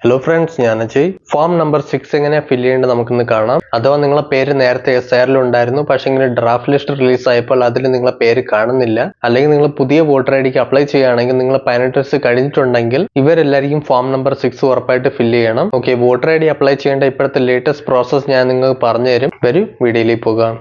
Hello friends, ഞാൻ Ajay. Form number 6 എങ്ങനെ fill ചെയ്യേണ്ടത് നമുക്കിന്ന് കാണാം. അഥവാ നിങ്ങളെ പേര് നേരത്തെ SIR ഉണ്ടായിരുന്നു, പക്ഷേ ഇങ്ങനെ ഡ്രാഫ്റ്റ് ലിസ്റ്റ് റിലീസ് ആയപ്പോൾ അതിൽ നിങ്ങളെ പേര് കാണുന്നില്ല, അല്ലെങ്കിൽ നിങ്ങൾ പുതിയ വോട്ടർ ഐ ഡിക്ക് അപ്ലൈ ചെയ്യുകയാണെങ്കിൽ നിങ്ങൾ 18 വയസ്സ് കഴിഞ്ഞിട്ടുണ്ടെങ്കിൽ ഇവരെല്ലാവരും ഫോം നമ്പർ 6 ഉറപ്പായിട്ട് ഫില്ല് ചെയ്യണം. Okay, voter I D apply ചെയ്യേണ്ട ഇപ്പോഴത്തെ ലേറ്റസ്റ്റ് പ്രോസസ് ഞാൻ നിങ്ങൾക്ക് പറഞ്ഞുതരും. വരും വീഡിയോയിലേക്ക് പോകാം.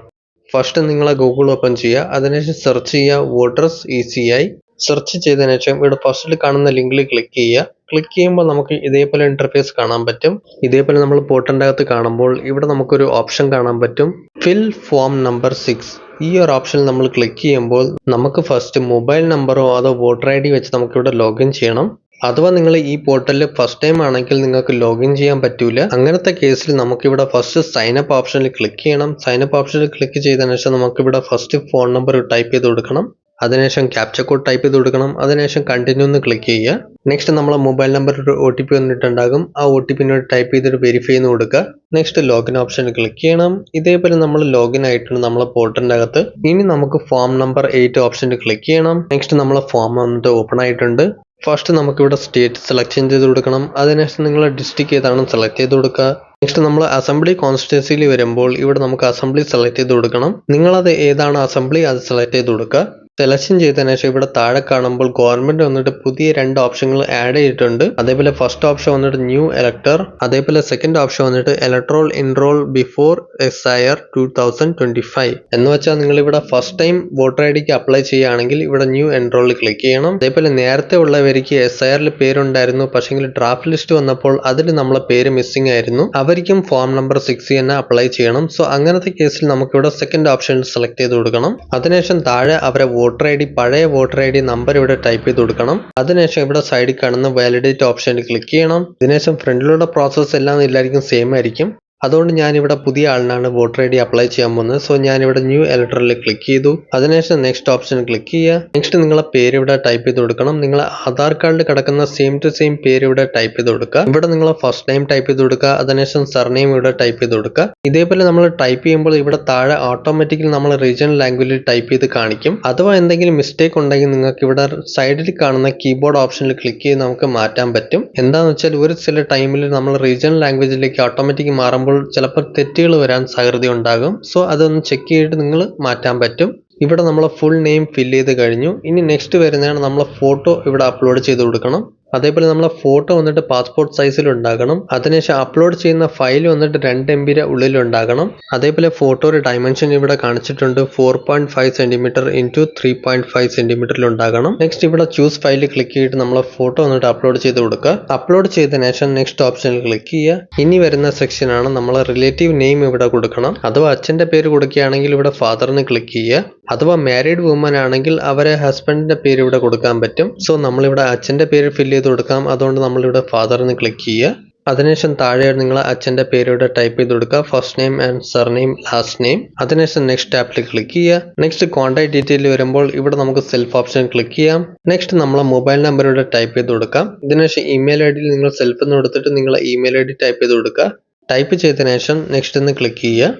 ഫസ്റ്റ് നിങ്ങളെ ഗൂഗിൾ ഓപ്പൺ ചെയ്യുക, അതിനുശേഷം സെർച്ച് ചെയ്യുക വോട്ടേഴ്സ് ECI. സെർച്ച് ചെയ്തതിനു ശേഷം ഇവിടെ ഫസ്റ്റിൽ കാണുന്ന ലിങ്കിൽ ക്ലിക്ക് ചെയ്യുക. ക്ലിക്ക് ചെയ്യുമ്പോൾ നമുക്ക് ഇതേപോലെ ഇന്റർഫേസ് കാണാൻ പറ്റും. ഇതേപോലെ നമ്മൾ പോർട്ടലിൻ്റെ അകത്ത് കാണുമ്പോൾ ഇവിടെ നമുക്കൊരു ഓപ്ഷൻ കാണാൻ പറ്റും, ഫിൽ ഫോം നമ്പർ 6. ഈ ഒരു ഓപ്ഷനിൽ നമ്മൾ ക്ലിക്ക് ചെയ്യുമ്പോൾ നമുക്ക് ഫസ്റ്റ് മൊബൈൽ നമ്പറോ അതോ വോട്ടർ ഐ ഡി വെച്ച് നമുക്കിവിടെ ലോഗിൻ ചെയ്യണം. അഥവാ നിങ്ങൾ ഈ പോർട്ടലിൽ ഫസ്റ്റ് ടൈം ആണെങ്കിൽ നിങ്ങൾക്ക് ലോഗിൻ ചെയ്യാൻ പറ്റൂല. അങ്ങനത്തെ കേസിൽ നമുക്കിവിടെ ഫസ്റ്റ് സൈനപ്പ് ഓപ്ഷനിൽ ക്ലിക്ക് ചെയ്യണം. സൈനപ്പ് ഓപ്ഷനിൽ ക്ലിക്ക് ചെയ്തതിനു ശേഷം നമുക്കിവിടെ ഫസ്റ്റ് ഫോൺ നമ്പർ ടൈപ്പ് ചെയ്ത് കൊടുക്കണം. അതിനുശേഷം ക്യാപ്ച കോഡ് ടൈപ്പ് ചെയ്ത് കൊടുക്കണം. അതിനുശേഷം കണ്ടിന്യൂ എന്ന് ക്ലിക്ക് ചെയ്യുക. നെക്സ്റ്റ് നമ്മളെ മൊബൈൽ നമ്പർ ഒരു OTP വന്നിട്ടുണ്ടാകും. ആ OTP ടൈപ്പ് ചെയ്തിട്ട് വെരിഫൈ ചെയ്ത് കൊടുക്കുക. നെക്സ്റ്റ് ലോഗിൻ ഓപ്ഷനിൽ ക്ലിക്ക് ചെയ്യണം. ഇതേപോലെ നമ്മൾ ലോഗിൻ ആയിട്ടുണ്ട് നമ്മളെ പോർട്ടലിൻ്റെ അകത്ത്. ഇനി നമുക്ക് ഫോം നമ്പർ 8 ഓപ്ഷനിൽ ക്ലിക്ക് ചെയ്യണം. നെക്സ്റ്റ് നമ്മളെ ഫോം വന്നിട്ട് ഓപ്പൺ ആയിട്ടുണ്ട്. ഫസ്റ്റ് നമുക്കിവിടെ സ്റ്റേറ്റ് സെലക്ഷൻ ചെയ്ത് കൊടുക്കണം. അതിനുശേഷം നിങ്ങളെ ഡിസ്ട്രിക്ട് ഏതാണ് സെലക്ട് ചെയ്ത് കൊടുക്കുക. നെക്സ്റ്റ് നമ്മൾ അസംബ്ലി കോൺസ്റ്റിറ്റ്യുവൻസിയിൽ വരുമ്പോൾ ഇവിടെ നമുക്ക് അസംബ്ലി സെലക്ട് ചെയ്ത് കൊടുക്കണം. നിങ്ങളത് ഏതാണ് അസംബ്ലി അത് സെലക്ട് ചെയ്ത് കൊടുക്കുക. സെലക്ഷൻ ചെയ്തതിനു ശേഷം ഇവിടെ താഴെ കാണുമ്പോൾ ഗവൺമെന്റ് വന്നിട്ട് പുതിയ 2 ഓപ്ഷനുകൾ ആഡ് ചെയ്തിട്ടുണ്ട്. അതേപോലെ ഫസ്റ്റ് ഓപ്ഷൻ വന്നിട്ട് ന്യൂ ഇലക്ടർ, അതേപോലെ സെക്കൻഡ് ഓപ്ഷൻ വന്നിട്ട് ഇലക്ട്രോൾ എൻറോൾ ബിഫോർ SIR 2025. എന്ന് വെച്ചാൽ നിങ്ങൾ ഇവിടെ ഫസ്റ്റ് ടൈം വോട്ടർ ഐ ഡിക്ക് അപ്ലൈ ചെയ്യുകയാണെങ്കിൽ ഇവിടെ ന്യൂ എൻറോളിൽ ക്ലിക്ക് ചെയ്യണം. അതേപോലെ നേരത്തെ ഉള്ളവർക്ക് SIR പേരുണ്ടായിരുന്നു, പക്ഷേ ഡ്രാഫ്റ്റ് ലിസ്റ്റ് വന്നപ്പോൾ അതിൽ നമ്മളെ പേര് മിസ്സിംഗ് ആയിരുന്നു. അവർക്കും ഫോം നമ്പർ 6 തന്നെ അപ്ലൈ ചെയ്യണം. സോ അങ്ങനത്തെ കേസിൽ നമുക്കിവിടെ സെക്കൻഡ് ഓപ്ഷൻ സെലക്ട് ചെയ്ത് കൊടുക്കണം. അതിനുശേഷം താഴെ അവരെ വോട്ടർ ഐ ഡി, പഴയ വോട്ടർ ഐ ഡി നമ്പർ ഇവിടെ ടൈപ്പ് ചെയ്ത് കൊടുക്കണം. അതിനുശേഷം ഇവിടെ സൈഡിൽ കാണുന്ന വാലിഡേറ്റ് ഓപ്ഷനിൽ ക്ലിക്ക് ചെയ്യണം. ഇതിനുശേഷം ഫ്രണ്ടിലുള്ള പ്രോസസ്സ് എല്ലാം എല്ലാവർക്കും സെയിം ആയിരിക്കും. അതുകൊണ്ട് ഞാനിവിടെ പുതിയ ആളിനാണ് വോട്ടർ ഐ ഡി അപ്ലൈ ചെയ്യാൻ പോകുന്നത്. സോ ഞാനിവിടെ ന്യൂ ഇലക്ടറിൽ ക്ലിക്ക് ചെയ്തു. അതിനുശേഷം നെക്സ്റ്റ് ഓപ്ഷൻ ക്ലിക്ക് ചെയ്യുക. നെക്സ്റ്റ് നിങ്ങളെ പേര് ഇവിടെ ടൈപ്പ് ചെയ്ത് കൊടുക്കണം. നിങ്ങളെ ആധാർ കാർഡിൽ കിടക്കുന്ന സെയിം ടു സെയിം പേര് ഇവിടെ ടൈപ്പ് ചെയ്ത് കൊടുക്കുക. ഇവിടെ നിങ്ങളെ ഫസ്റ്റ് നെയിം ടൈപ്പ് ചെയ്ത് കൊടുക്കുക. അതിനുശേഷം സർനെയിം ഇവിടെ ടൈപ്പ് ചെയ്ത് കൊടുക്കുക. ഇതേപോലെ നമ്മൾ ടൈപ്പ് ചെയ്യുമ്പോൾ ഇവിടെ താഴെ ഓട്ടോമാറ്റിക്കലി നമ്മൾ റീജിയണൽ ലാംഗ്വേജിൽ ടൈപ്പ് ചെയ്ത് കാണിക്കും. അഥവാ എന്തെങ്കിലും മിസ്റ്റേക്ക് ഉണ്ടെങ്കിൽ നിങ്ങൾക്ക് ഇവിടെ സൈഡിൽ കാണുന്ന കീബോർഡ് ഓപ്ഷനിൽ ക്ലിക്ക് ചെയ്ത് നമുക്ക് മാറ്റാൻ പറ്റും. എന്താണെന്ന് വെച്ചാൽ ഒരു ചില ടൈമിൽ നമ്മൾ റീജിയണൽ ലാംഗ്വേജിലേക്ക് ഓട്ടോമാറ്റിക് മാറുമ്പോൾ ചിലപ്പോൾ തെറ്റുകൾ വരാൻ സാധ്യത ഉണ്ടാകും. സോ അതൊന്ന് ചെക്ക് ചെയ്തിട്ട് നിങ്ങൾ മാറ്റാൻ പറ്റും. ഇവിടെ നമ്മളെ ഫുൾ നെയിം ഫില്ല് ചെയ്ത് കഴിഞ്ഞു. ഇനി നെക്സ്റ്റ് വരുന്നതാണ് നമ്മളെ ഫോട്ടോ ഇവിടെ അപ്ലോഡ് ചെയ്ത് കൊടുക്കണം. അതേപോലെ നമ്മളെ ഫോട്ടോ വന്നിട്ട് പാസ്പോർട്ട് സൈസിൽ ഉണ്ടാകണം. അതിനുശേഷം അപ്ലോഡ് ചെയ്യുന്ന ഫയൽ വന്നിട്ട് 2 MB ഉള്ളിൽ ഉണ്ടാകണം. അതേപോലെ ഫോട്ടോയുടെ ഡയമെൻഷൻ ഇവിടെ കാണിച്ചിട്ടുണ്ട് 4.5 cm × 3.5 cm ഉണ്ടാകണം. നെക്സ്റ്റ് ഇവിടെ ചൂസ് ഫയൽ ക്ലിക്ക് ചെയ്തിട്ട് നമ്മളെ ഫോട്ടോ വന്നിട്ട് അപ്ലോഡ് ചെയ്ത് കൊടുക്കുക. അപ്ലോഡ് ചെയ്തതിനു ശേഷം നെക്സ്റ്റ് ഓപ്ഷനിൽ ക്ലിക്ക് ചെയ്യുക. ഇനി വരുന്ന സെക്ഷനാണ് നമ്മളെ റിലേറ്റീവ് നെയിം ഇവിടെ കൊടുക്കണം. അഥവാ അച്ഛൻ്റെ പേര് കൊടുക്കുകയാണെങ്കിൽ ഇവിടെ ഫാദറിന് ക്ലിക്ക് ചെയ്യുക. അഥവാ മാരീഡ് വുമൻ ആണെങ്കിൽ അവരെ ഹസ്ബൻഡിന്റെ പേര് ഇവിടെ കൊടുക്കാൻ പറ്റും. സോ നമ്മളിവിടെ അച്ഛൻ്റെ പേര് ഫില്ല് ചെയ്ത് കൊടുക്കാം. അതുകൊണ്ട് നമ്മളിവിടെ ഫാദറിന് ക്ലിക്ക് ചെയ്യുക. അതിനുശേഷം താഴെ നിങ്ങൾ അച്ഛൻ്റെ പേര് ഇവിടെ ടൈപ്പ് ചെയ്ത് കൊടുക്കുക. First name and surname, last name. അതിനുശേഷം നെക്സ്റ്റ് ടാപ്പിൽ ക്ലിക്ക് ചെയ്യുക. നെക്സ്റ്റ് കോൺടാക്ട് ഡീറ്റെയിൽ വരുമ്പോൾ ഇവിടെ നമുക്ക് സെൽഫ് ഓപ്ഷൻ ക്ലിക്ക് ചെയ്യാം. നെക്സ്റ്റ് നമ്മളെ മൊബൈൽ നമ്പർ ഇവിടെ ടൈപ്പ് ചെയ്ത് കൊടുക്കാം. ഇതിനുശേഷം ഇമെയിൽ ID നിങ്ങൾ സെൽഫ് എന്ന് കൊടുത്തിട്ട് നിങ്ങളെ ഇമെയിൽ ID ടൈപ്പ് ചെയ്ത് കൊടുക്കുക. ടൈപ്പ് ചെയ്തതിനു ശേഷം നെക്സ്റ്റ് എന്ന് ക്ലിക്ക് ചെയ്യുക.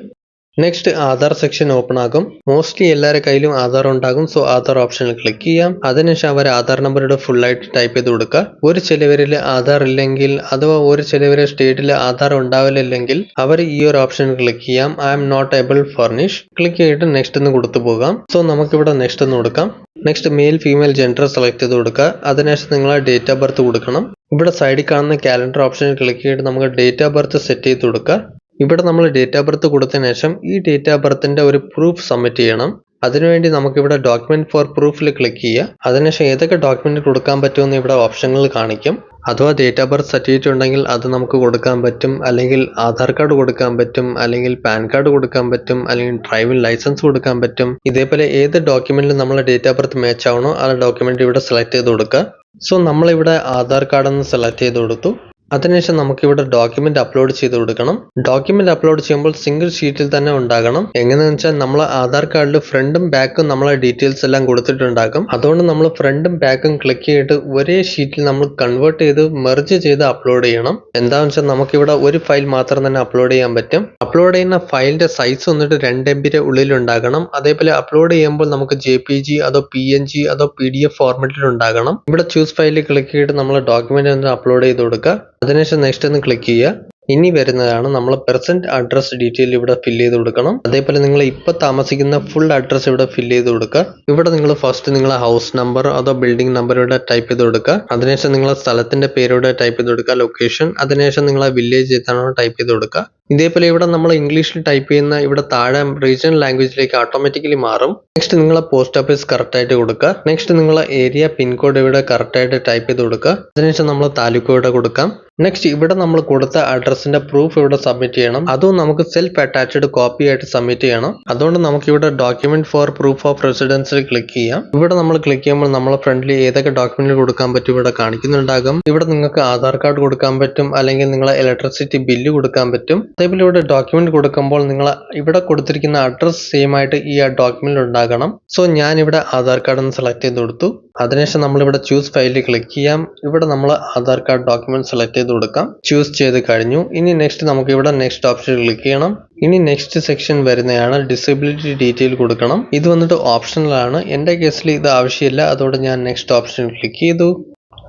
നെക്സ്റ്റ് ആധാർ സെക്ഷൻ ഓപ്പൺ ആകും. മോസ്റ്റ്ലി എല്ലാവരുടെ കയ്യിലും ആധാർ ഉണ്ടാകും. സോ ആധാർ ഓപ്ഷനിൽ ക്ലിക്ക് ചെയ്യാം. അതിനുശേഷം അവർ ആധാർ നമ്പറുടെ ഫുൾ ആയിട്ട് ടൈപ്പ് ചെയ്ത് കൊടുക്കുക. ഒരു ചിലവരിൽ ആധാർ ഇല്ലെങ്കിൽ അഥവാ ഒരു ചിലവരെ സ്റ്റേറ്റിൽ ആധാർ ഉണ്ടാവില്ലെങ്കിൽ അവർ ഈ ഒരു ഓപ്ഷനിൽ ക്ലിക്ക് ചെയ്യാം. I am not able furnish click ചെയ്തിട്ട് നെക്സ്റ്റ് എന്ന് കൊടുത്തു പോകാം. സോ നമുക്കിവിടെ നെക്സ്റ്റ് എന്ന് കൊടുക്കാം. Next male female gender select ചെയ്ത് കൊടുക്കുക. അതിനുശേഷം നിങ്ങളെ ഡേറ്റ് ഓഫ് ബർത്ത് കൊടുക്കണം. ഇവിടെ സൈഡിൽ കാണുന്ന കാലണ്ടർ ഓപ്ഷനിൽ ക്ലിക്ക് ചെയ്തിട്ട് നമുക്ക് ഡേറ്റ് ഓഫ് ബർത്ത് സെറ്റ് ചെയ്ത് കൊടുക്കുക. ഇവിടെ നമ്മൾ ഡേറ്റ് ഓഫ് ബർത്ത് കൊടുത്തതിന് ശേഷം ഈ ഡേറ്റ് ഓഫ് ബർത്തിന്റെ ഒരു പ്രൂഫ് സബ്മിറ്റ് ചെയ്യണം. അതിനുവേണ്ടി നമുക്കിവിടെ ഡോക്യുമെന്റ് ഫോർ പ്രൂഫിൽ ക്ലിക്ക് ചെയ്യുക. അതിനുശേഷം ഏതൊക്കെ ഡോക്യുമെന്റ് കൊടുക്കാൻ പറ്റുമെന്ന് ഇവിടെ ഓപ്ഷനുകൾ കാണിക്കും. അഥവാ ഡേറ്റ് ഓഫ് ബർത്ത് സർട്ടിഫിക്കറ്റ് ഉണ്ടെങ്കിൽ അത് നമുക്ക് കൊടുക്കാൻ പറ്റും, അല്ലെങ്കിൽ ആധാർ കാർഡ് കൊടുക്കാൻ പറ്റും, അല്ലെങ്കിൽ പാൻ കാർഡ് കൊടുക്കാൻ പറ്റും, അല്ലെങ്കിൽ ഡ്രൈവിംഗ് ലൈസൻസ് കൊടുക്കാൻ പറ്റും. ഇതേപോലെ ഏത് ഡോക്യുമെന്റിൽ നമ്മളെ ഡേറ്റ് ഓഫ് ബർത്ത് മാച്ച് ആവണോ ആ ഡോക്യുമെന്റ് ഇവിടെ സെലക്ട് ചെയ്ത് കൊടുക്കുക. സോ നമ്മളിവിടെ ആധാർ കാർഡ് എന്ന് സെലക്ട് ചെയ്ത് കൊടുത്തു. അതിനുശേഷം നമുക്കിവിടെ ഡോക്യുമെന്റ് അപ്ലോഡ് ചെയ്ത് കൊടുക്കണം. ഡോക്യുമെന്റ് അപ്ലോഡ് ചെയ്യുമ്പോൾ സിംഗിൾ ഷീറ്റിൽ തന്നെ ഉണ്ടാകണം. എങ്ങനെയാണെന്ന് വെച്ചാൽ നമ്മളെ ആധാർ കാർഡിൽ ഫ്രണ്ടും ബാക്കും നമ്മളെ ഡീറ്റെയിൽസ് എല്ലാം കൊടുത്തിട്ടുണ്ടാകും. അതുകൊണ്ട് നമ്മൾ ഫ്രണ്ടും ബാക്കും ക്ലിക്ക് ചെയ്തിട്ട് ഒരേ ഷീറ്റിൽ നമ്മൾ കൺവേർട്ട് ചെയ്ത് മെർജ് ചെയ്ത് അപ്ലോഡ് ചെയ്യണം. എന്താണെന്ന് വെച്ചാൽ നമുക്കിവിടെ ഒരു ഫയൽ മാത്രം തന്നെ അപ്ലോഡ് ചെയ്യാൻ പറ്റും. അപ്ലോഡ് ചെയ്യുന്ന ഫയലിന്റെ സൈസ് വന്നിട്ട് 2 MB ഉള്ളിൽ ഉണ്ടാകണം. അതേപോലെ അപ്ലോഡ് ചെയ്യുമ്പോൾ നമുക്ക് JPG അതോ PNG അതോ PDF ഫോർമാറ്റിൽ ഉണ്ടാകണം. ഇവിടെ ചൂസ് ഫയലിൽ ക്ലിക്ക് ചെയ്തിട്ട് നമ്മൾ ഡോക്യുമെന്റ് അപ്ലോഡ് ചെയ്ത് കൊടുക്കുക. അതിനുശേഷം നെക്സ്റ്റ് എന്ന് ക്ലിക്ക് ചെയ്യുക. ഇനി വരുന്നതാണ് നമ്മൾ പ്രസന്റ് അഡ്രസ് ഡീറ്റെയിൽ ഇവിടെ ഫില്ല് ചെയ്ത് കൊടുക്കണം. അതേപോലെ നിങ്ങൾ ഇപ്പോൾ താമസിക്കുന്ന ഫുൾ അഡ്രസ് ഇവിടെ ഫില്ല് ചെയ്ത് കൊടുക്കുക. ഇവിടെ നിങ്ങൾ ഫസ്റ്റ് നിങ്ങളെ ഹൗസ് നമ്പർ അതോ ബിൽഡിംഗ് നമ്പർ ഇവിടെ ടൈപ്പ് ചെയ്ത് കൊടുക്കുക. അതിനുശേഷം നിങ്ങളെ സ്ഥലത്തിന്റെ പേര് ഇവിടെ ടൈപ്പ് ചെയ്ത് കൊടുക്കുക, ലൊക്കേഷൻ. അതിനുശേഷം നിങ്ങളെ വില്ലേജ് ഏതാണോ ടൈപ്പ് ചെയ്ത് കൊടുക്കുക. ഇതേപോലെ ഇവിടെ നമ്മൾ ഇംഗ്ലീഷിൽ ടൈപ്പ് ചെയ്യുന്ന ഇവിടെ താഴെ റീജിയണൽ ലാംഗ്വേജിലേക്ക് ഓട്ടോമാറ്റിക്കലി മാറും. നെക്സ്റ്റ് നിങ്ങളെ പോസ്റ്റ് ഓഫീസ് കറക്റ്റ് ആയിട്ട് കൊടുക്കുക. നെക്സ്റ്റ് നിങ്ങളെ ഏരിയ പിൻകോഡ് ഇവിടെ കറക്റ്റ് ആയിട്ട് ടൈപ്പ് ചെയ്ത് കൊടുക്കുക. അതിനുശേഷം നമ്മൾ താലൂക്ക് ഇവിടെ കൊടുക്കാം. നെക്സ്റ്റ് ഇവിടെ നമ്മൾ കൊടുത്ത അഡ്രസ്സിന്റെ പ്രൂഫ് ഇവിടെ സബ്മിറ്റ് ചെയ്യണം. അതും നമുക്ക് സെൽഫ് അറ്റാച്ച്ഡ് കോപ്പി ആയിട്ട് സബ്മിറ്റ് ചെയ്യണം. അതുകൊണ്ട് നമുക്ക് ഇവിടെ ഡോക്യുമെന്റ് ഫോർ പ്രൂഫ് ഓഫ് റെസിഡൻസിൽ ക്ലിക്ക് ചെയ്യാം. ഇവിടെ നമ്മൾ ക്ലിക്ക് ചെയ്യുമ്പോൾ നമ്മളെ ഫ്രണ്ടിൽ ഏതൊക്കെ ഡോക്യുമെന്റ് കൊടുക്കാൻ പറ്റും ഇവിടെ കാണിക്കുന്നുണ്ടാകും. ഇവിടെ നിങ്ങൾക്ക് ആധാർ കാർഡ് കൊടുക്കാൻ പറ്റും, അല്ലെങ്കിൽ നിങ്ങളെ ഇലക്ട്രിസിറ്റി ബില്ല് കൊടുക്കാൻ പറ്റും. അതേപോലെ ഇവിടെ ഡോക്യുമെന്റ് കൊടുക്കുമ്പോൾ നിങ്ങൾ ഇവിടെ കൊടുത്തിരിക്കുന്ന അഡ്രസ് സെയിം ആയിട്ട് ഈ ഡോക്യുമെന്റ് ഉണ്ടാകണം. സോ ഞാൻ ഇവിടെ ആധാർ കാർഡ് എന്ന് സെലക്ട് ചെയ്ത് കൊടുത്തു. അതിനുശേഷം നമ്മൾ ഇവിടെ ചൂസ് ഫയലിൽ ക്ലിക്ക് ചെയ്യാം. ഇവിടെ നമ്മൾ ആധാർ കാർഡ് ഡോക്യുമെന്റ് സെലക്ട് ചെയ്ത് കൊടുക്കാം. ചൂസ് ചെയ്ത് കഴിഞ്ഞു. ഇനി നെക്സ്റ്റ് നമുക്ക് ഇവിടെ നെക്സ്റ്റ് ഓപ്ഷൻ ക്ലിക്ക് ചെയ്യണം. ഇനി നെക്സ്റ്റ് സെക്ഷൻ വരുന്നതാണ് ഡിസബിലിറ്റി ഡീറ്റെയിൽ കൊടുക്കണം. ഇത് വന്നിട്ട് ഓപ്ഷണൽ ആണ്. എൻ്റെ കേസിൽ ഇത് ആവശ്യമില്ല, അതുകൊണ്ട് ഞാൻ നെക്സ്റ്റ് ഓപ്ഷൻ ക്ലിക്ക് ചെയ്തു.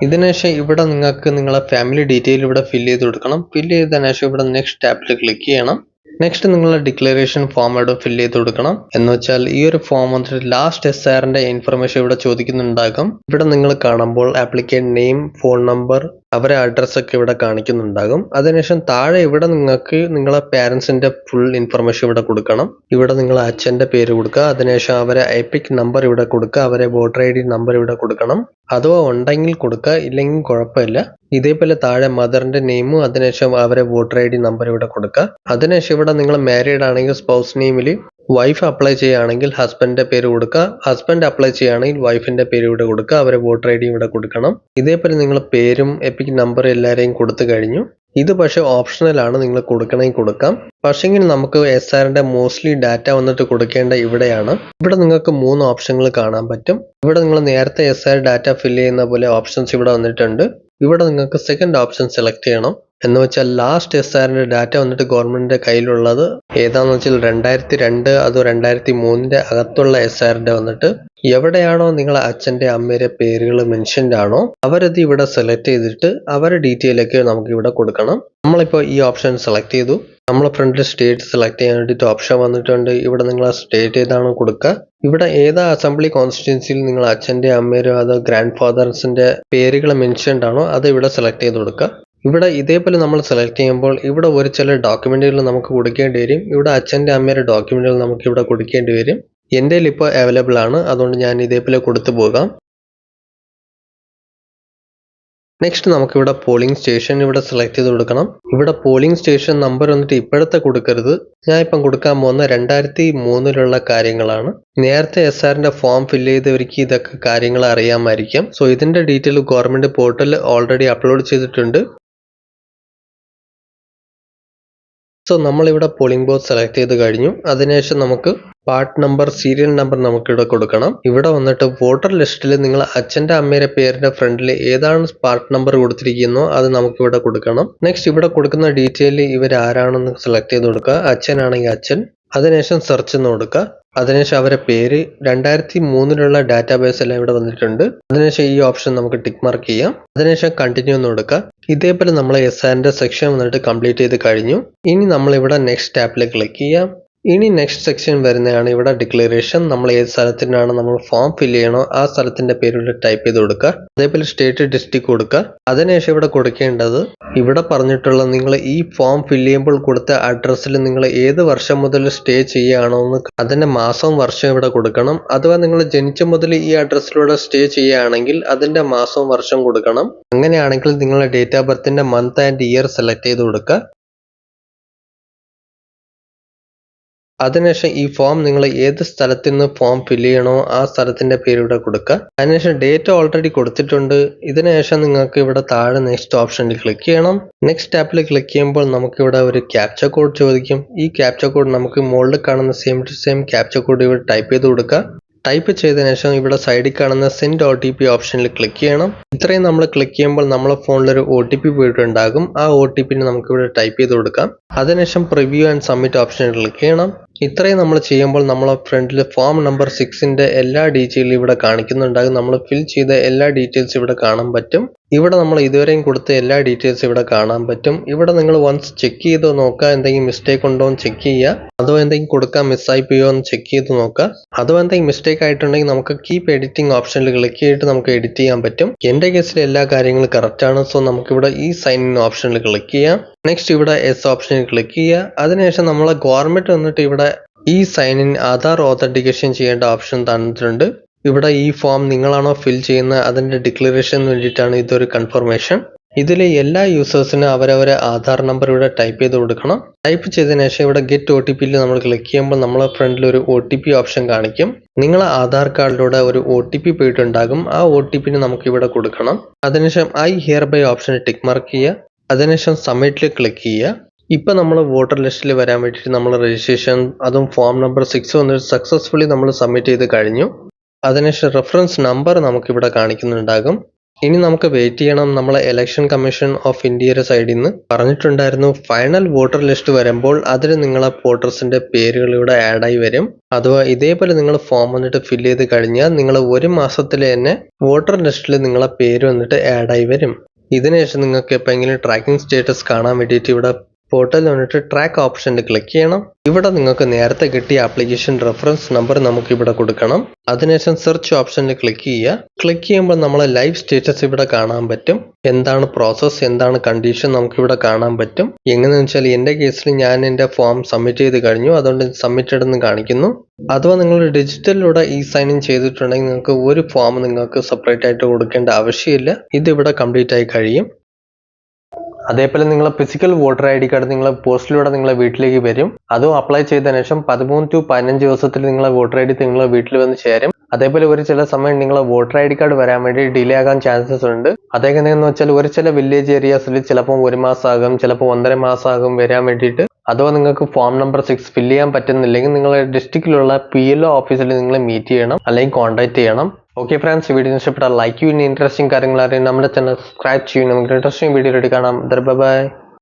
ഇതിനുശേഷം ഇവിടെ നിങ്ങൾക്ക് നിങ്ങളെ ഫാമിലി ഡീറ്റെയിൽ ഇവിടെ ഫില്ല് ചെയ്ത് കൊടുക്കണം. ഫില്ല് ചെയ്തതിനു ശേഷം ഇവിടെ നെക്സ്റ്റ് ടാപ്പിൽ ക്ലിക്ക് ചെയ്യണം. നെക്സ്റ്റ് നിങ്ങളുടെ ഡിക്ലറേഷൻ ഫോം ഇവിടെ ഫില്ല് ചെയ്ത് കൊടുക്കണം. എന്ന് വെച്ചാൽ ഈ ഒരു ഫോം വന്നിട്ട് ലാസ്റ്റ് SRന്റെ ഇൻഫർമേഷൻ ഇവിടെ ചോദിക്കുന്നുണ്ടാകും. ഇവിടെ നിങ്ങൾ കാണുമ്പോൾ ആപ്ലിക്കന്റ് നെയിം, ഫോൺ നമ്പർ, അവരെ അഡ്രസ് ഒക്കെ ഇവിടെ കാണിക്കുന്നുണ്ടാകും. അതിനുശേഷം താഴെ ഇവിടെ നിങ്ങൾക്ക് നിങ്ങളെ പാരൻസിന്റെ ഫുൾ ഇൻഫർമേഷൻ ഇവിടെ കൊടുക്കണം. ഇവിടെ നിങ്ങൾ അച്ഛന്റെ പേര് കൊടുക്കുക. അതിനുശേഷം അവരെ എപിക് നമ്പർ ഇവിടെ കൊടുക്കുക. അവരെ വോട്ടർ ID നമ്പർ ഇവിടെ കൊടുക്കണം. അഥവാ ഉണ്ടെങ്കിൽ കൊടുക്കുക, ഇല്ലെങ്കിൽ കുഴപ്പമില്ല. ഇതേപോലെ താഴെ മദറിന്റെ നെയിമും അതിനുശേഷം അവരെ വോട്ടർ ID നമ്പർ ഇവിടെ കൊടുക്കുക. അതിനുശേഷം ഇവിടെ നിങ്ങൾ മാരീഡ് ആണെങ്കിൽ സ്പൗസ് നെയിമിൽ, വൈഫ് അപ്ലൈ ചെയ്യുകയാണെങ്കിൽ ഹസ്ബൻഡിന്റെ പേര് കൊടുക്കുക. ഹസ്ബൻഡ് അപ്ലൈ ചെയ്യുകയാണെങ്കിൽ വൈഫിന്റെ പേര് ഇവിടെ കൊടുക്കുക. അവരെ വോട്ടർ ID ഇവിടെ കൊടുക്കണം. ഇതേപോലെ നിങ്ങൾ പേരും എപിക് നമ്പർ എല്ലാവരെയും കൊടുത്തു കഴിഞ്ഞു. ഇത് പക്ഷേ ഓപ്ഷണൽ ആണ്, നിങ്ങൾ കൊടുക്കണമെങ്കിൽ കൊടുക്കാം. പക്ഷെങ്കിൽ നമുക്ക് SRന്റെ മോസ്റ്റ്ലി ഡാറ്റ വന്നിട്ട് കൊടുക്കേണ്ട ഇവിടെയാണ്. ഇവിടെ നിങ്ങൾക്ക് 3 ഓപ്ഷനുകൾ കാണാൻ പറ്റും. ഇവിടെ നിങ്ങൾ നേരത്തെ SR ഡാറ്റ ഫില്ല് ചെയ്യുന്ന പോലെ ഓപ്ഷൻസ് ഇവിടെ വന്നിട്ടുണ്ട്. ഇവിടെ നിങ്ങൾക്ക് സെക്കൻഡ് ഓപ്ഷൻ സെലക്ട് ചെയ്യണം. എന്ന് വെച്ചാൽ ലാസ്റ്റ് SRന്റെ ഡാറ്റ വന്നിട്ട് ഗവൺമെന്റിന്റെ കയ്യിലുള്ളത് ഏതാന്ന് വെച്ചാൽ 2002 അതോ 2003 അകത്തുള്ള SRന്റെ വന്നിട്ട് എവിടെയാണോ നിങ്ങളെ അച്ഛന്റെ അമ്മയുടെ പേരുകൾ മെൻഷൻഡ് ആണോ അവരത് ഇവിടെ സെലക്ട് ചെയ്തിട്ട് അവരുടെ ഡീറ്റെയിൽ ഒക്കെ നമുക്ക് ഇവിടെ കൊടുക്കണം. നമ്മളിപ്പോൾ ഈ ഓപ്ഷൻ സെലക്ട് ചെയ്തു. നമ്മളെ ഫ്രണ്ടിൽ സ്റ്റേറ്റ് സെലക്ട് ചെയ്യാൻ വേണ്ടിയിട്ട് ഓപ്ഷൻ വന്നിട്ടുണ്ട്. ഇവിടെ നിങ്ങൾ സ്റ്റേറ്റ് ഏതാണോ കൊടുക്കുക. ഇവിടെ ഏതാ അസംബ്ലി കോൺസ്റ്റിറ്റ്യുവൻസിയിൽ നിങ്ങൾ അച്ഛന്റെ അമ്മയോ അതോ ഗ്രാൻഡ് ഫാദേഴ്സിന്റെ പേരുകൾ മെൻഷൻഡ് ആണോ അത് ഇവിടെ സെലക്ട് ചെയ്ത് കൊടുക്കുക. ഇവിടെ ഇതേപോലെ നമ്മൾ സെലക്ട് ചെയ്യുമ്പോൾ ഇവിടെ ഒരു ചില ഡോക്യുമെന്റുകൾ നമുക്ക് കൊടുക്കേണ്ടി വരും. ഇവിടെ അച്ഛന്റെ അമ്മയുടെ ഡോക്യുമെന്റുകൾ നമുക്ക് ഇവിടെ കൊടുക്കേണ്ടി വരും. എൻ്റെ ഇപ്പോൾ അവൈലബിൾ ആണ്, അതുകൊണ്ട് ഞാൻ ഇതേപോലെ കൊടുത്തു പോകാം. നെക്സ്റ്റ് നമുക്കിവിടെ പോളിംഗ് സ്റ്റേഷൻ ഇവിടെ സെലക്ട് ചെയ്ത് കൊടുക്കണം. ഇവിടെ പോളിംഗ് സ്റ്റേഷൻ നമ്പർ വന്നിട്ട് ഇപ്പോഴത്തെ കൊടുക്കരുത്. ഞാൻ ഇപ്പം കൊടുക്കാൻ പോകുന്ന 2003 കാര്യങ്ങളാണ്. നേരത്തെ SRന്റെ ഫോം ഫില്ല് ചെയ്തവർക്ക് ഇതൊക്കെ കാര്യങ്ങൾ അറിയാമായിരിക്കും. സോ ഇതിന്റെ ഡീറ്റെയിൽ ഗവൺമെന്റ് പോർട്ടലിൽ ഓൾറെഡി അപ്ലോഡ് ചെയ്തിട്ടുണ്ട്. സോ നമ്മളിവിടെ പോളിംഗ് ബൂത്ത് സെലക്ട് ചെയ്ത് കഴിഞ്ഞു. അതിനുശേഷം നമുക്ക് പാർട്ട് നമ്പർ, സീരിയൽ നമ്പർ നമുക്കിവിടെ കൊടുക്കണം. ഇവിടെ വന്നിട്ട് വോട്ടർ ലിസ്റ്റിൽ നിങ്ങൾ അച്ഛന്റെ അമ്മയുടെ പേരിന്റെ ഫ്രണ്ടിൽ ഏതാണ് പാർട്ട് നമ്പർ കൊടുത്തിരിക്കുന്നോ അത് നമുക്കിവിടെ കൊടുക്കണം. നെക്സ്റ്റ് ഇവിടെ കൊടുക്കുന്ന ഡീറ്റെയിൽ ഇവരാരാണെന്ന് സെലക്ട് ചെയ്ത് കൊടുക്കുക. അച്ഛനാണെങ്കിൽ അച്ഛൻ, അതിനുശേഷം സെർച്ച് എന്ന് കൊടുക്കുക. അതിനുശേഷം അവരെ പേര് 2003 ഡാറ്റാബേസ് എല്ലാം ഇവിടെ വന്നിട്ടുണ്ട്. അതിനുശേഷം ഈ ഓപ്ഷൻ നമുക്ക് ടിക്ക് മാർക്ക് ചെയ്യാം. അതിനുശേഷം കണ്ടിന്യൂ എന്ന് കൊടുക്കുക. ഇതേപോലെ നമ്മൾ SRന്റെ സെക്ഷൻ വന്നിട്ട് കംപ്ലീറ്റ് ചെയ്ത് കഴിഞ്ഞു. ഇനി നമ്മളിവിടെ നെക്സ്റ്റ് ടാപ്പിൽ ക്ലിക്ക് ചെയ്യാം. ഇനി നെക്സ്റ്റ് സെക്ഷൻ വരുന്നതാണ് ഇവിടെ ഡിക്ലറേഷൻ. നമ്മൾ ഏത് സ്ഥലത്തിനാണ് നമ്മൾ ഫോം ഫില്ല് ചെയ്യണോ ആ സ്ഥലത്തിന്റെ പേര് ഇവിടെ ടൈപ്പ് ചെയ്ത് കൊടുക്കുക. അതേപോലെ സ്റ്റേറ്റ്, ഡിസ്ട്രിക്ട് കൊടുക്കുക. അതിനുശേഷം ഇവിടെ കൊടുക്കേണ്ടത് ഇവിടെ പറഞ്ഞിട്ടുള്ള നിങ്ങൾ ഈ ഫോം ഫില്ല് ചെയ്യുമ്പോൾ കൊടുത്ത അഡ്രസ്സിൽ നിങ്ങൾ ഏത് വർഷം മുതൽ സ്റ്റേ ചെയ്യുകയാണോ എന്ന് അതിന്റെ മാസവും വർഷവും ഇവിടെ കൊടുക്കണം. അഥവാ നിങ്ങൾ ജനിച്ച മുതൽ ഈ അഡ്രസ്സിലൂടെ സ്റ്റേ ചെയ്യുകയാണെങ്കിൽ അതിന്റെ മാസവും വർഷവും കൊടുക്കണം. അങ്ങനെയാണെങ്കിൽ നിങ്ങളുടെ ഡേറ്റ് ഓഫ് ബർത്തിന്റെ മന്ത് ആൻഡ് ഇയർ സെലക്ട് ചെയ്ത് കൊടുക്കുക. അതിനുശേഷം ഈ ഫോം നിങ്ങൾ ഏത് സ്ഥലത്ത് നിന്ന് ഫോം ഫില്ല് ചെയ്യണോ ആ സ്ഥലത്തിന്റെ പേര് ഇവിടെ കൊടുക്കുക. അതിനുശേഷം ഡേറ്റ് ഓൾറെഡി കൊടുത്തിട്ടുണ്ട്. ഇതിനുശേഷം നിങ്ങൾക്ക് ഇവിടെ താഴെ നെക്സ്റ്റ് ഓപ്ഷനിൽ ക്ലിക്ക് ചെയ്യണം. നെക്സ്റ്റ് ടാപ്പിൽ ക്ലിക്ക് ചെയ്യുമ്പോൾ നമുക്കിവിടെ ഒരു ക്യാപ്ച കോഡ് ചോദിക്കും. ഈ ക്യാപ്ച കോഡ് നമുക്ക് മുകളിൽ കാണുന്ന സെയിം ക്യാപ്ച കോഡ് ഇവിടെ ടൈപ്പ് ചെയ്ത് കൊടുക്കുക. ടൈപ്പ് ചെയ്തതിനു ശേഷം ഇവിടെ സൈഡിൽ കാണുന്ന സെൻഡ് OTP ഓപ്ഷനിൽ ക്ലിക്ക് ചെയ്യണം. ഇത്രയും നമ്മൾ ക്ലിക്ക് ചെയ്യുമ്പോൾ നമ്മളെ ഫോണിലൊരു OTP പോയിട്ടുണ്ടാകും. ആ OTP നമുക്ക് ഇവിടെ ടൈപ്പ് ചെയ്ത് കൊടുക്കാം. അതിനുശേഷം പ്രിവ്യൂ ആൻഡ് സബ്മിറ്റ് ഓപ്ഷനിൽ ക്ലിക്ക് ചെയ്യണം. ഇത്രയും നമ്മൾ ചെയ്യുമ്പോൾ നമ്മളെ ഫ്രണ്ടിൽ ഫോം നമ്പർ 6ന്റെ എല്ലാ ഡീറ്റെയിലും ഇവിടെ കാണിക്കുന്നുണ്ടാകും. നമ്മൾ ഫിൽ ചെയ്ത എല്ലാ ഡീറ്റെയിൽസ് ഇവിടെ കാണാൻ പറ്റും. ഇവിടെ നമ്മൾ ഇതുവരെയും കൊടുത്ത എല്ലാ ഡീറ്റെയിൽസ് ഇവിടെ കാണാൻ പറ്റും. ഇവിടെ നിങ്ങൾ വൺസ് ചെക്ക് ചെയ്ത് നോക്കുക, എന്തെങ്കിലും മിസ്റ്റേക്ക് ഉണ്ടോ എന്ന് ചെക്ക് ചെയ്യുക. അതോ എന്തെങ്കിലും കൊടുക്കാൻ മിസ്സായി പോയോ എന്ന് ചെക്ക് ചെയ്ത് നോക്കുക. അതോ എന്തെങ്കിലും മിസ്റ്റേക്ക് ആയിട്ടുണ്ടെങ്കിൽ നമുക്ക് കീപ്പ് എഡിറ്റിംഗ് ഓപ്ഷനിൽ ക്ലിക്ക് ചെയ്തിട്ട് നമുക്ക് എഡിറ്റ് ചെയ്യാൻ പറ്റും. എൻ്റെ കേസിൽ എല്ലാ കാര്യങ്ങളും കറക്റ്റ് ആണ്. സോ നമുക്കിവിടെ ഈ സൈൻ ഇൻ ഓപ്ഷനിൽ ക്ലിക്ക് ചെയ്യാം. നെക്സ്റ്റ് ഇവിടെ എസ് ഓപ്ഷനിൽ ക്ലിക്ക് ചെയ്യുക. അതിനുശേഷം നമ്മളെ ഗവൺമെന്റ് വന്നിട്ട് ഇവിടെ ഈ സൈൻ ഇൻ ആധാർ ഓതന്റിക്കേഷൻ ചെയ്യേണ്ട ഓപ്ഷൻ തന്നിട്ടുണ്ട്. ഇവിടെ ഈ ഫോം നിങ്ങളാണോ ഫിൽ ചെയ്യുന്നത് അതിന്റെ ഡിക്ലറേഷന് വേണ്ടിയിട്ടാണ് ഇതൊരു കൺഫർമേഷൻ. ഇതിലെ എല്ലാ യൂസേഴ്സിനും അവരവരെ ആധാർ നമ്പർ ഇവിടെ ടൈപ്പ് ചെയ്ത് കൊടുക്കണം. ടൈപ്പ് ചെയ്തതിനു ശേഷം ഇവിടെ ഗെറ്റ് OTP നമ്മൾ ക്ലിക്ക് ചെയ്യുമ്പോൾ നമ്മളെ ഫ്രണ്ടിൽ ഒരു OTP ഓപ്ഷൻ കാണിക്കും. നിങ്ങളെ ആധാർ കാർഡിലൂടെ ഒരു OTP പോയിട്ടുണ്ടാകും. ആ OTP നമുക്ക് ഇവിടെ കൊടുക്കണം. അതിനുശേഷം I hereby option tick mark ചെയ്യുക. അതിനുശേഷം സബ്മിറ്റിൽ ക്ലിക്ക് ചെയ്യുക. ഇപ്പൊ നമ്മൾ വോട്ടർ ലിസ്റ്റിൽ വരാൻ വേണ്ടിയിട്ട് നമ്മൾ രജിസ്ട്രേഷൻ അതും ഫോം നമ്പർ 6 വന്നിട്ട് സക്സസ്ഫുള്ളി നമ്മൾ സബ്മിറ്റ് ചെയ്ത് കഴിഞ്ഞു. അതിനുശേഷം റെഫറൻസ് നമ്പർ നമുക്കിവിടെ കാണിക്കുന്നുണ്ടാകും. ഇനി നമുക്ക് വെയിറ്റ് ചെയ്യണം. നമ്മളെ ഇലക്ഷൻ കമ്മീഷൻ ഓഫ് ഇന്ത്യയുടെ സൈഡിൽ നിന്ന് പറഞ്ഞിട്ടുണ്ടായിരുന്നു ഫൈനൽ വോട്ടർ ലിസ്റ്റ് വരുമ്പോൾ അതിൽ നിങ്ങളെ വോട്ടേഴ്സിന്റെ പേരുകൾ ഇവിടെ ആഡ് ആയി വരും. അഥവാ ഇതേപോലെ നിങ്ങൾ ഫോം വന്നിട്ട് ഫില്ല് ചെയ്ത് കഴിഞ്ഞാൽ നിങ്ങൾ 1 മാസത്തിൽ തന്നെ വോട്ടർ ലിസ്റ്റിൽ നിങ്ങളെ പേര് വന്നിട്ട് ആഡ് ആയി വരും. ഇതിനുശേഷം നിങ്ങൾക്ക് എപ്പോഴെങ്കിലും ട്രാക്കിംഗ് സ്റ്റേറ്റസ് കാണാൻ വേണ്ടിയിട്ട് ഇവിടെ പോർട്ടലിൽ വന്നിട്ട് ട്രാക്ക് ഓപ്ഷനിൽ ക്ലിക്ക് ചെയ്യണം. ഇവിടെ നിങ്ങൾക്ക് നേരത്തെ കിട്ടിയ ആപ്ലിക്കേഷൻ റെഫറൻസ് നമ്പർ നമുക്ക് ഇവിടെ കൊടുക്കണം. അതിനുശേഷം സെർച്ച് ഓപ്ഷനിൽ ക്ലിക്ക് ചെയ്യുക. ക്ലിക്ക് ചെയ്യുമ്പോൾ നമ്മളെ ലൈവ് സ്റ്റേറ്റസ് ഇവിടെ കാണാൻ പറ്റും. എന്താണ് പ്രോസസ്സ്, എന്താണ് കണ്ടീഷൻ നമുക്കിവിടെ കാണാൻ പറ്റും. എങ്ങനെയെന്ന് വെച്ചാൽ എൻ്റെ കേസിൽ ഞാൻ എൻ്റെ ഫോം സബ്മിറ്റ് ചെയ്ത് കഴിഞ്ഞു. അതുകൊണ്ട് സബ്മിറ്റഡ് എന്ന് കാണിക്കുന്നു. അഥവാ നിങ്ങൾ ഡിജിറ്റലിലൂടെ ഈ സൈൻ ഇൻ ചെയ്തിട്ടുണ്ടെങ്കിൽ നിങ്ങൾക്ക് ഒരു ഫോം നിങ്ങൾക്ക് സെപ്പറേറ്റ് ആയിട്ട് കൊടുക്കേണ്ട ആവശ്യമില്ല. ഇതിവിടെ കംപ്ലീറ്റ് ആയി കഴിയും. അതേപോലെ നിങ്ങളെ ഫിസിക്കൽ വോട്ടർ ID കാർഡ് നിങ്ങളെ പോസ്റ്റിലൂടെ നിങ്ങളെ വീട്ടിലേക്ക് വരും. അതും അപ്ലൈ ചെയ്തതിനു ശേഷം 13 to 15 ദിവസത്തിൽ നിങ്ങളെ വോട്ടർ ID നിങ്ങളെ വീട്ടിൽ വന്ന് ചേരും. അതേപോലെ ഒരു ചില സമയം നിങ്ങളെ വോട്ടർ ID കാർഡ് വരാൻ വേണ്ടി ഡിലേ ആകാൻ ചാൻസസ് ഉണ്ട്. അതെങ്ങനെയെന്ന് വെച്ചാൽ ഒരു ചില വില്ലേജ് ഏരിയാസിൽ ചിലപ്പോൾ 1 മാസം ആകും, ചിലപ്പോൾ 1.5 മാസം ആകും വരാൻ വേണ്ടിയിട്ട്. അഥവാ നിങ്ങൾക്ക് ഫോം നമ്പർ 6 ഫില്ല് ചെയ്യാൻ പറ്റുന്നില്ലെങ്കിൽ നിങ്ങളെ ഡിസ്ട്രിക്റ്റിലുള്ള PLO ഓഫീസിൽ നിങ്ങൾ മീറ്റ് ചെയ്യണം, അല്ലെങ്കിൽ കോൺടാക്ട് ചെയ്യണം. ഓക്കെ ഫ്രണ്ട്സ്, വീഡിയോ ഇഷ്ടപ്പെട്ടാൽ ലൈക്ക് ചെയ്യുന്ന ഇൻട്രസ്റ്റിംഗ് കാര്യങ്ങൾ അറിയാൻ നമ്മുടെ ചാനൽ സബ്സ്ക്രൈബ് ചെയ്യണം. നമുക്ക് ഇൻട്രസ്റ്റിംഗ് വീഡിയോ കാണാം. ബൈ.